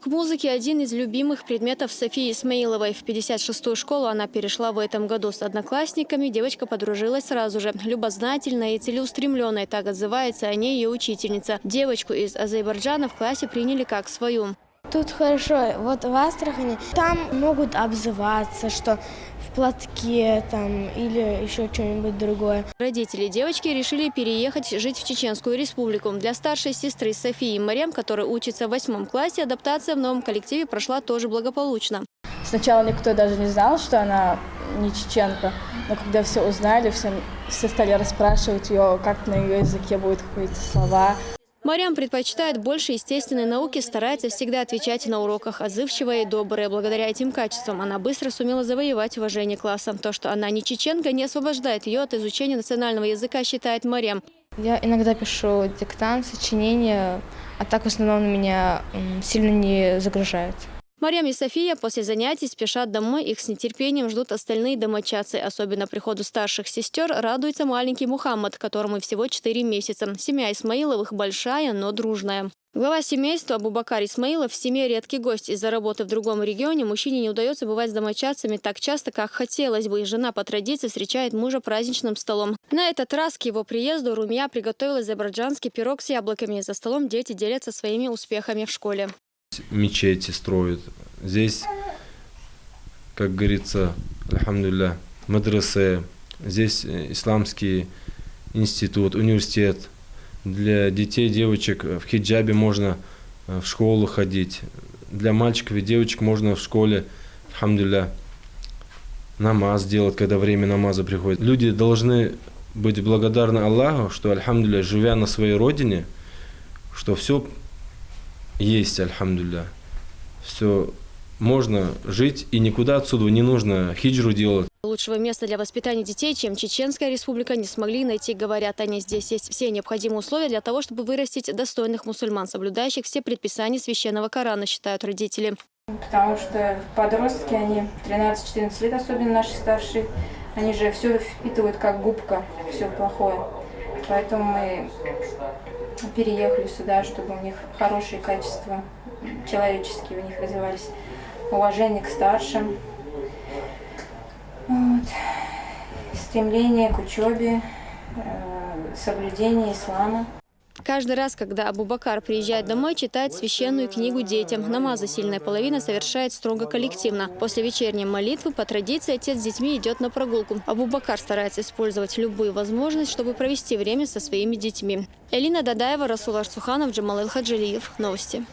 Урок музыки – один из любимых предметов Софии Исмаиловой. В 56-ю школу она перешла в этом году. С одноклассниками девочка подружилась сразу же. Любознательная и целеустремленная, так отзывается о ней ее учительница. Девочку из Азербайджана в классе приняли как свою. Тут хорошо, вот в Астрахани, там могут обзываться, что в платке там или еще что-нибудь другое. Родители девочки решили переехать жить в Чеченскую республику. Для старшей сестры Софии Марьям, которая учится в 8 классе, адаптация в новом коллективе прошла тоже благополучно. Сначала никто даже не знал, что она не чеченка, но когда все узнали, все стали расспрашивать ее, как на ее языке будут какие-то слова. Марьям предпочитает больше естественной науки, старается всегда отвечать на уроках, отзывчивая и добрая. Благодаря этим качествам она быстро сумела завоевать уважение класса. То, что она не чеченка, не освобождает ее от изучения национального языка, считает Марьям. Я иногда пишу диктант, сочинения, а так в основном меня сильно не загружает. Марьям и София после занятий спешат домой. Их с нетерпением ждут остальные домочадцы. Особенно приходу старших сестер радуется маленький Мухаммад, которому всего 4 месяца. Семья Исмаиловых большая, но дружная. Глава семейства Абубакар Исмаилов в семье редкий гость. Из-за работы в другом регионе мужчине не удается бывать с домочадцами так часто, как хотелось бы. И жена по традиции встречает мужа праздничным столом. На этот раз к его приезду Румия приготовила азербайджанский пирог с яблоками. За столом дети делятся своими успехами в школе. Мечети строят. Здесь, как говорится, альхамдулилля, мадресе. Здесь исламский институт, университет. Для детей, девочек в хиджабе можно в школу ходить. Для мальчиков и девочек можно в школе, альхамдулилля, намаз делать, когда время намаза приходит. Люди должны быть благодарны Аллаху, что, альхамдулилля, живя на своей родине, что все есть, альхамдулилля. Все можно жить, и никуда отсюда не нужно хиджру делать. Лучшего места для воспитания детей, чем Чеченская республика, не смогли найти, говорят они. Здесь есть все необходимые условия для того, чтобы вырастить достойных мусульман, соблюдающих все предписания священного Корана, считают родители. Потому что подростки, они 13-14 лет, особенно наши старшие, они же все впитывают как губка, все плохое. Поэтому мы переехали сюда, чтобы у них хорошие качества человеческие у них развивались, уважение к старшим, вот. Стремление к учебе, соблюдение ислама. Каждый раз, когда Абубакар приезжает домой, читает священную книгу детям. Намазы сильная половина совершает строго коллективно. После вечерней молитвы по традиции отец с детьми идет на прогулку. Абубакар старается использовать любую возможность, чтобы провести время со своими детьми. Элина Дадаева, Расул Арцуханов, Джамал Эль-Хаджилиев. Новости.